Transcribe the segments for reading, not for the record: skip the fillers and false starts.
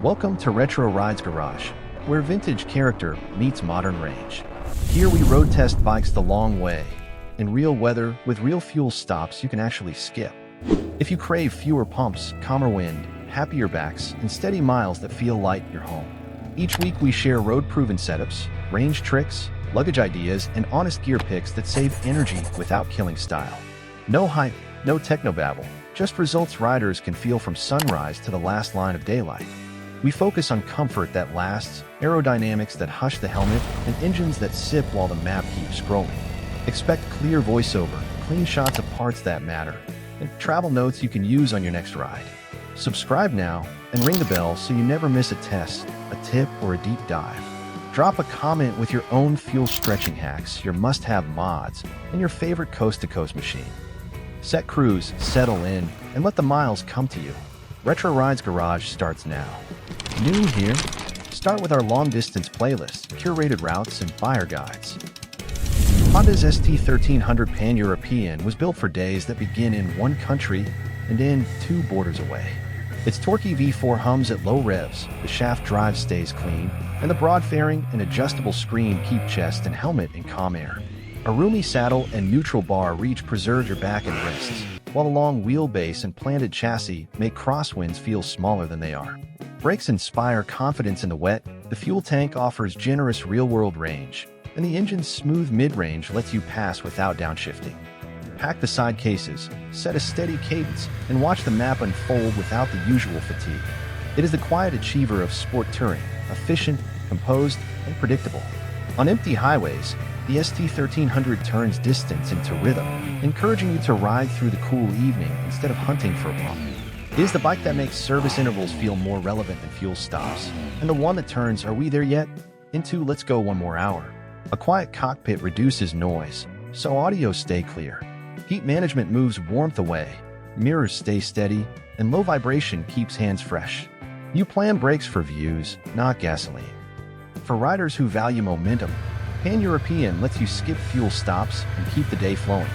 Welcome to Retro Rides Garage, where vintage character meets modern range. Here we road test bikes the long way, in real weather with real fuel stops you can actually skip. If you crave fewer pumps, calmer wind, happier backs, and steady miles that feel like you're home. Each week we share road-proven setups, range tricks, luggage ideas, and honest gear picks that save energy without killing style. No hype, no technobabble, just results riders can feel from sunrise to the last line of daylight. We focus on comfort that lasts, aerodynamics that hush the helmet, and engines that sip while the map keeps scrolling. Expect clear voiceover, clean shots of parts that matter, and travel notes you can use on your next ride. Subscribe now and ring the bell so you never miss a test, a tip, or a deep dive. Drop a comment with your own fuel stretching hacks, your must-have mods, and your favorite coast-to-coast machine. Set cruise, settle in, and let the miles come to you. Retro Rides Garage starts now. New here? Start with our long-distance playlist, curated routes, and buyer guides. Honda's ST1300 Pan-European was built for days that begin in one country and end two borders away. Its torquey V4 hums at low revs, the shaft drive stays clean, and the broad fairing and adjustable screen keep chest and helmet in calm air. A roomy saddle and neutral bar reach preserve your back and wrists, while the long wheelbase and planted chassis make crosswinds feel smaller than they are. Brakes inspire confidence in the wet, the fuel tank offers generous real-world range, and the engine's smooth mid-range lets you pass without downshifting. Pack the side cases, set a steady cadence, and watch the map unfold without the usual fatigue. It is the quiet achiever of sport touring, efficient, composed, and predictable. On empty highways, the ST1300 turns distance into rhythm, encouraging you to ride through the cool evening instead of hunting for a bump. It is the bike that makes service intervals feel more relevant than fuel stops, and the one that turns "Are we there yet?" into "Let's go one more hour." A quiet cockpit reduces noise, so audio stay clear. Heat management moves warmth away, mirrors stay steady, and low vibration keeps hands fresh. You plan brakes for views, not gasoline. For riders who value momentum, Pan-European lets you skip fuel stops and keep the day flowing.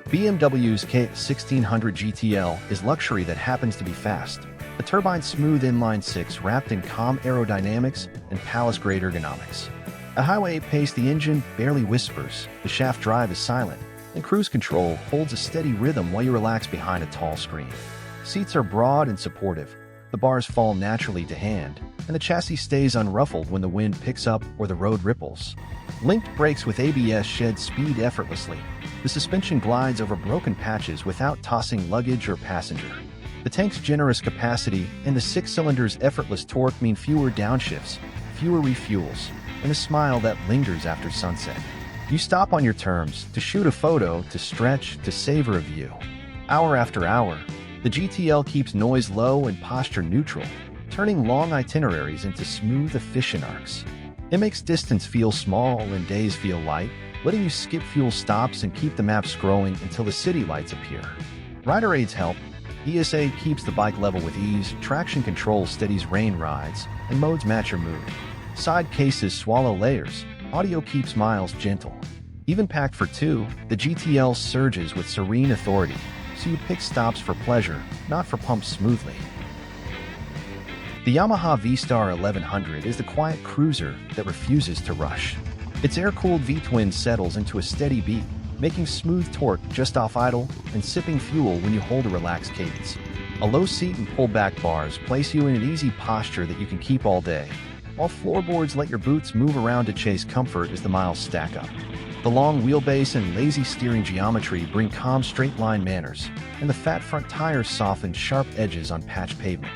BMW's K1600 GTL is luxury that happens to be fast. A turbine-smooth inline-six wrapped in calm aerodynamics and palace-grade ergonomics. At highway pace, the engine barely whispers, the shaft drive is silent, and cruise control holds a steady rhythm while you relax behind a tall screen. Seats are broad and supportive, the bars fall naturally to hand, and the chassis stays unruffled when the wind picks up or the road ripples. Linked brakes with ABS shed speed effortlessly. The suspension glides over broken patches without tossing luggage or passenger. The tank's generous capacity and the 6 cylinders' effortless torque mean fewer downshifts, fewer refuels, and a smile that lingers after sunset. You stop on your terms, to shoot a photo, to stretch, to savor a view. Hour after hour, the GTL keeps noise low and posture neutral, turning long itineraries into smooth, efficient arcs. It makes distance feel small and days feel light, letting you skip fuel stops and keep the map scrolling until the city lights appear. Rider aids help. ESA keeps the bike level with ease, traction control steadies rain rides, and modes match your mood. Side cases swallow layers, audio keeps miles gentle. Even packed for two, the GTL surges with serene authority, so you pick stops for pleasure, not for pumps smoothly. The Yamaha V-Star 1100 is the quiet cruiser that refuses to rush. Its air-cooled V-twin settles into a steady beat, making smooth torque just off idle and sipping fuel when you hold a relaxed cadence. A low seat and pull-back bars place you in an easy posture that you can keep all day, while floorboards let your boots move around to chase comfort as the miles stack up. The long wheelbase and lazy steering geometry bring calm straight-line manners, and the fat front tires soften sharp edges on patched pavement.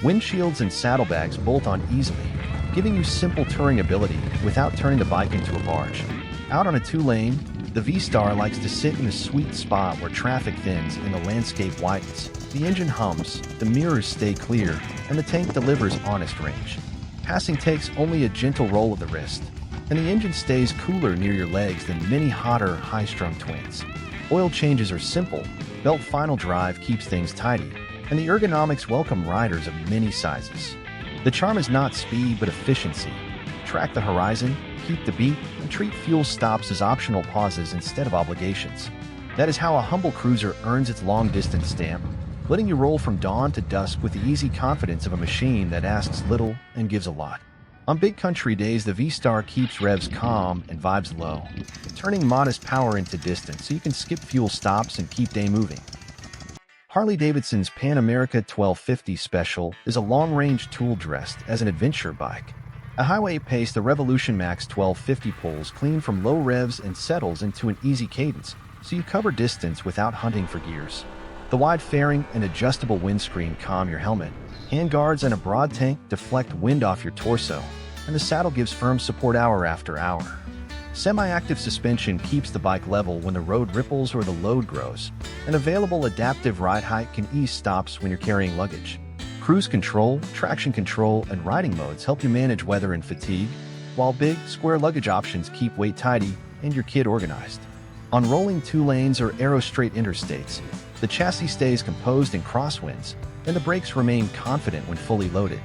Windshields and saddlebags bolt on easily, giving you simple touring ability without turning the bike into a barge. Out on a two-lane, the V-Star likes to sit in a sweet spot where traffic thins and the landscape widens. The engine hums, the mirrors stay clear, and the tank delivers honest range. Passing takes only a gentle roll of the wrist, and the engine stays cooler near your legs than many hotter, high-strung twins. Oil changes are simple, belt final drive keeps things tidy, and the ergonomics welcome riders of many sizes. The charm is not speed but efficiency. Track the horizon, keep the beat, and treat fuel stops as optional pauses instead of obligations. That is how a humble cruiser earns its long-distance stamp. letting you roll from dawn to dusk with the easy confidence of a machine that asks little and gives a lot. On big country days, the V-Star keeps revs calm and vibes low, turning modest power into distance so you can skip fuel stops and keep day moving. Harley-Davidson's Pan America 1250 Special is a long-range tool dressed as an adventure bike. At highway pace, the Revolution Max 1250 pulls clean from low revs and settles into an easy cadence, so you cover distance without hunting for gears. The wide fairing and adjustable windscreen calm your helmet. Handguards and a broad tank deflect wind off your torso, and the saddle gives firm support hour after hour. Semi-active suspension keeps the bike level when the road ripples or the load grows. An available adaptive ride height can ease stops when you're carrying luggage. Cruise control, traction control, and riding modes help you manage weather and fatigue, while big, square luggage options keep weight tidy and your kid organized. On rolling 2 lanes or arrow-straight interstates, the chassis stays composed in crosswinds, and the brakes remain confident when fully loaded.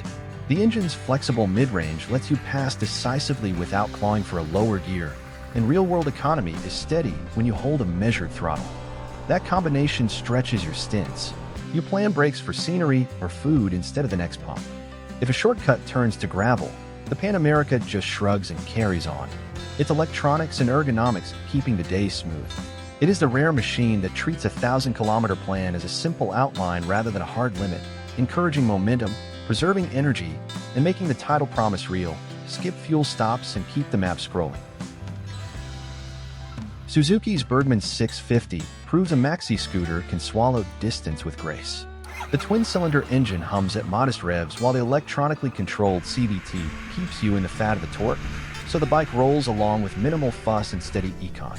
The engine's flexible mid-range lets you pass decisively without clawing for a lower gear, and real-world economy is steady when you hold a measured throttle. That combination stretches your stints. You plan brakes for scenery or food instead of the next pump. If a shortcut turns to gravel, the Pan America just shrugs and carries on. Its electronics and ergonomics keeping the day smooth. It is the rare machine that treats a 1,000-kilometer plan as a simple outline rather than a hard limit, encouraging momentum, preserving energy, and making the title promise real. Skip fuel stops and keep the map scrolling. Suzuki's Bergman 650 proves a maxi scooter can swallow distance with grace. The twin-cylinder engine hums at modest revs while the electronically controlled CVT keeps you in the fat of the torque, so the bike rolls along with minimal fuss and steady econ.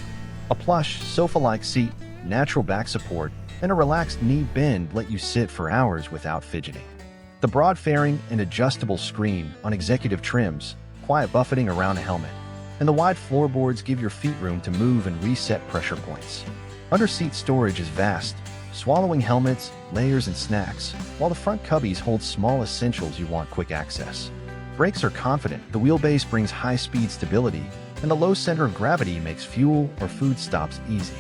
A plush, sofa-like seat, natural back support, and a relaxed knee bend let you sit for hours without fidgeting. The broad fairing and adjustable screen on executive trims, quiet buffeting around a helmet, and the wide floorboards give your feet room to move and reset pressure points. Under-seat storage is vast, swallowing helmets, layers, and snacks, while the front cubbies hold small essentials you want quick access. Brakes are confident, the wheelbase brings high-speed stability, and the low center of gravity makes fuel or food stops easy.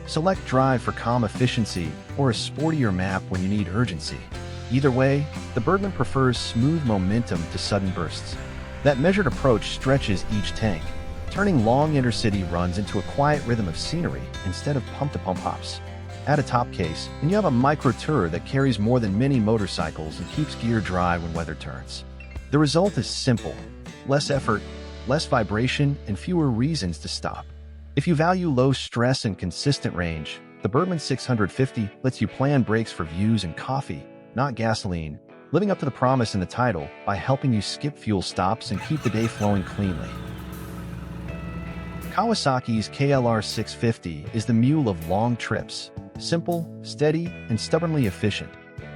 Select drive for calm efficiency or a sportier map when you need urgency. Either way, the Bergman prefers smooth momentum to sudden bursts. That measured approach stretches each tank, turning long intercity runs into a quiet rhythm of scenery instead of pump-to-pump hops. Add a top case, and you have a micro-tourer that carries more than many motorcycles and keeps gear dry when weather turns. The result is simple: less effort, less vibration, and fewer reasons to stop. If you value low stress and consistent range, the Bergman 650 lets you plan brakes for views and coffee, not gasoline, living up to the promise in the title by helping you skip fuel stops and keep the day flowing cleanly. Kawasaki's KLR 650 is the mule of long trips, simple, steady, and stubbornly efficient.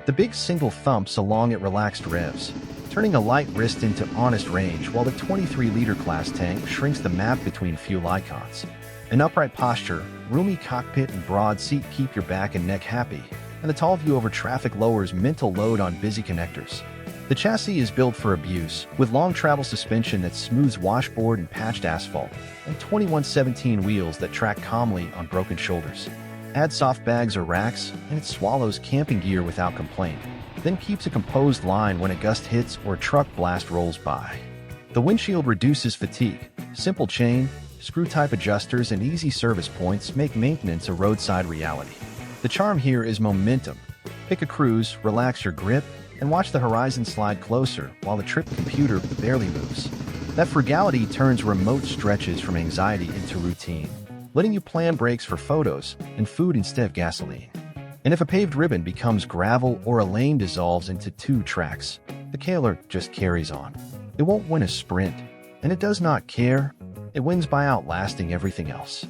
The big single thumps along at relaxed revs, turning a light wrist into honest range, while the 23-liter class tank shrinks the map between fuel icons. An upright posture, roomy cockpit, and broad seat keep your back and neck happy, and the tall view over traffic lowers mental load on busy connectors. The chassis is built for abuse, with long travel suspension that smooths washboard and patched asphalt, and 2117 wheels that track calmly on broken shoulders. Add soft bags or racks, and it swallows camping gear without complaint, then keeps a composed line when a gust hits or a truck blast rolls by. The windshield reduces fatigue. Simple chain, screw-type adjusters, and easy service points make maintenance a roadside reality. The charm here is momentum. Pick a cruise, relax your grip, and watch the horizon slide closer while the trip computer barely moves. That frugality turns remote stretches from anxiety into routine, letting you plan breaks for photos and food instead of gasoline. And if a paved ribbon becomes gravel or a lane dissolves into 2 tracks, the KLR just carries on. It won't win a sprint, and it does not care. It wins by outlasting everything else.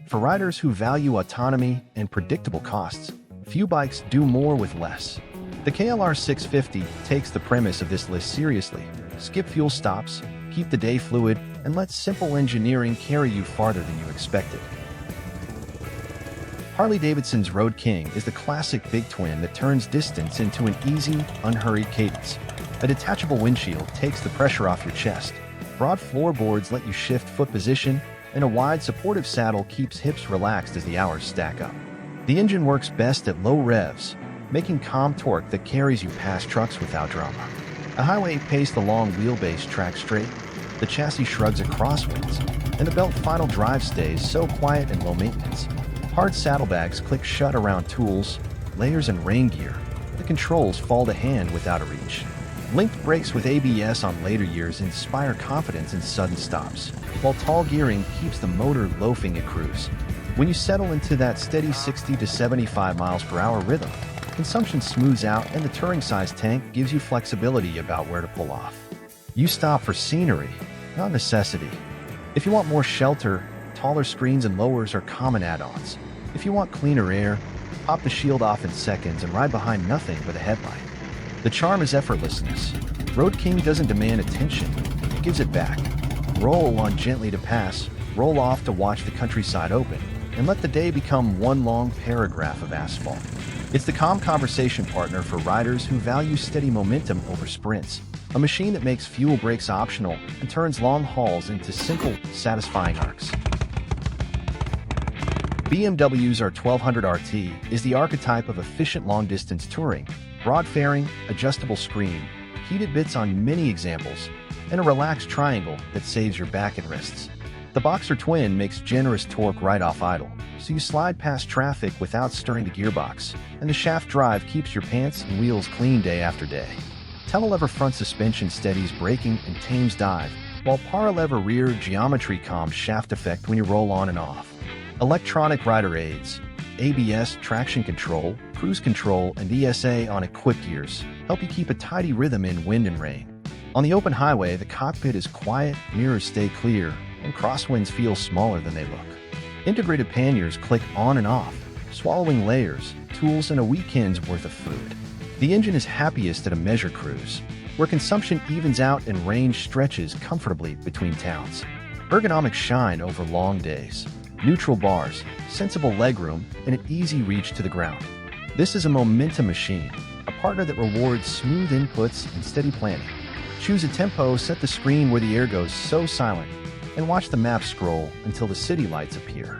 For riders who value autonomy and predictable costs, few bikes do more with less. The KLR 650 takes the premise of this list seriously. Skip fuel stops, keep the day fluid, and let simple engineering carry you farther than you expected. Harley-Davidson's Road King is the classic big twin that turns distance into an easy, unhurried cadence. A detachable windshield takes the pressure off your chest. Broad floorboards let you shift foot position, and a wide, supportive saddle keeps hips relaxed as the hours stack up. The engine works best at low revs, making calm torque that carries you past trucks without drama. A highway pace the long wheelbase track straight, the chassis shrugs at crosswinds, and the belt final drive stays so quiet and low maintenance. Hard saddlebags click shut around tools, layers, and rain gear. The controls fall to hand without a reach. Linked brakes with ABS on later years inspire confidence in sudden stops, while tall gearing keeps the motor loafing at cruise. When you settle into that steady 60 to 75 miles per hour rhythm, consumption smooths out and the touring-sized tank gives you flexibility about where to pull off. You stop for scenery, not necessity. If you want more shelter, taller screens and lowers are common add-ons. If you want cleaner air, pop the shield off in seconds and ride behind nothing but a headlight. The charm is effortlessness. Road King doesn't demand attention, it gives it back. Roll on gently to pass, roll off to watch the countryside open, and let the day become one long paragraph of asphalt. It's the calm conversation partner for riders who value steady momentum over sprints, a machine that makes fuel breaks optional and turns long hauls into simple, satisfying arcs. BMW's R1200 RT is the archetype of efficient long-distance touring. Broad fairing, adjustable screen, heated bits on many examples, and a relaxed triangle that saves your back and wrists. The Boxer Twin makes generous torque right off idle, so you slide past traffic without stirring the gearbox, and the shaft drive keeps your pants and wheels clean day after day. Telelever front suspension steadies braking and tames dive, while Paralever rear geometry calms shaft effect when you roll on and off. Electronic rider aids, ABS, traction control, cruise control, and ESA on equipped gears help you keep a tidy rhythm in wind and rain. On the open highway, the cockpit is quiet, mirrors stay clear, and crosswinds feel smaller than they look. Integrated panniers click on and off, swallowing layers, tools, and a weekend's worth of food. The engine is happiest at a measured cruise, where consumption evens out and range stretches comfortably between towns. Ergonomics shine over long days. Neutral bars, sensible legroom, and an easy reach to the ground. This is a momentum machine, a partner that rewards smooth inputs and steady planning. Choose a tempo, set the screen where the air goes so silent, and watch the map scroll until the city lights appear.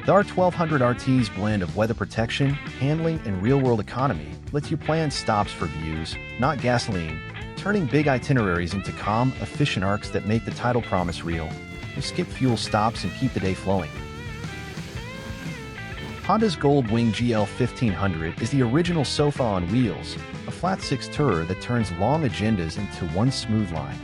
The R1200 RT's blend of weather protection, handling, and real-world economy lets you plan stops for views, not gasoline, turning big itineraries into calm, efficient arcs that make the title promise real. You skip fuel stops and keep the day flowing. Honda's Goldwing GL 1500 is the original sofa on wheels, a flat six tourer that turns long agendas into one smooth line.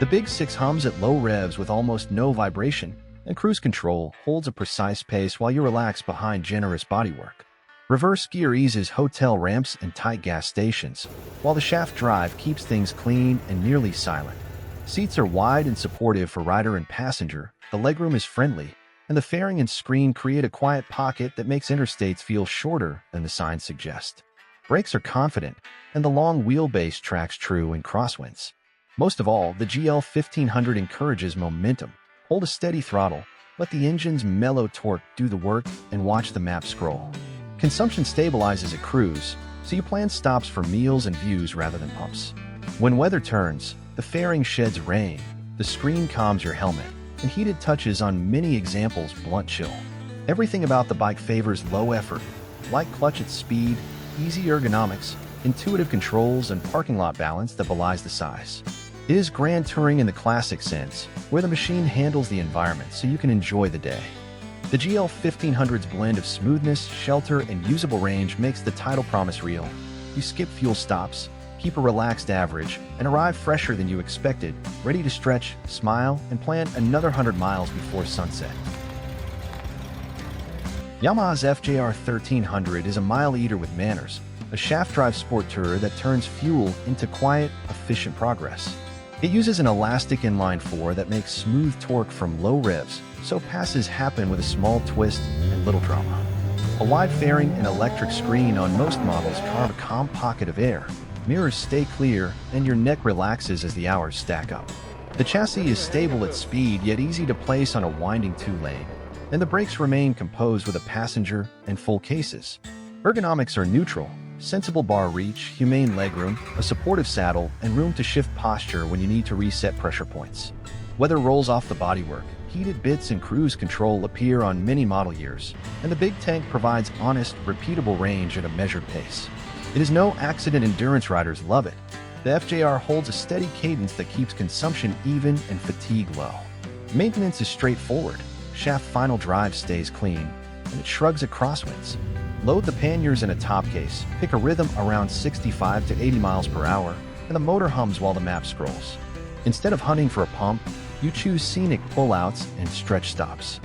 The Big Six hums at low revs with almost no vibration, and cruise control holds a precise pace while you relax behind generous bodywork. Reverse gear eases hotel ramps and tight gas stations, while the shaft drive keeps things clean and nearly silent. Seats are wide and supportive for rider and passenger, the legroom is friendly, and the fairing and screen create a quiet pocket that makes interstates feel shorter than the signs suggest. Brakes are confident, and the long wheelbase tracks true in crosswinds. Most of all, the GL 1500 encourages momentum. Hold a steady throttle, let the engine's mellow torque do the work, and watch the map scroll. Consumption stabilizes at cruise, so you plan stops for meals and views rather than pumps. When weather turns, the fairing sheds rain, the screen calms your helmet, and heated touches on many examples blunt chill. Everything about the bike favors low effort, light clutch at speed, easy ergonomics, intuitive controls, and parking lot balance that belies the size. It is grand touring in the classic sense, where the machine handles the environment so you can enjoy the day. The GL 1500's blend of smoothness, shelter, and usable range makes the title promise real. You skip fuel stops, keep a relaxed average, and arrive fresher than you expected, ready to stretch, smile, and plan another 100 miles before sunset. Yamaha's FJR 1300 is a mile eater with manners, a shaft-drive sport tourer that turns fuel into quiet, efficient progress. It uses an elastic inline-4 that makes smooth torque from low revs, so passes happen with a small twist and little drama. A wide fairing and electric screen on most models carve a calm pocket of air. Mirrors stay clear, and your neck relaxes as the hours stack up. The chassis is stable at speed, yet easy to place on a winding two-lane, and the brakes remain composed with a passenger and full cases. Ergonomics are neutral, sensible bar reach, humane legroom, a supportive saddle, and room to shift posture when you need to reset pressure points. Weather rolls off the bodywork, heated bits and cruise control appear on many model years, and the big tank provides honest, repeatable range at a measured pace. It is no accident endurance riders love it. The FJR holds a steady cadence that keeps consumption even and fatigue low. Maintenance is straightforward. Shaft final drive stays clean, and it shrugs at crosswinds. Load the panniers in a top case, pick a rhythm around 65 to 80 miles per hour, and the motor hums while the map scrolls. Instead of hunting for a pump, you choose scenic pullouts and stretch stops.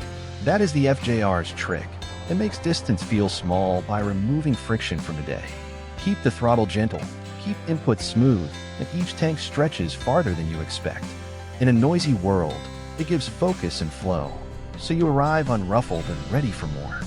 That is the FJR's trick. It makes distance feel small by removing friction from the day. Keep the throttle gentle, keep input smooth, and each tank stretches farther than you expect. In a noisy world, it gives focus and flow, so you arrive unruffled and ready for more.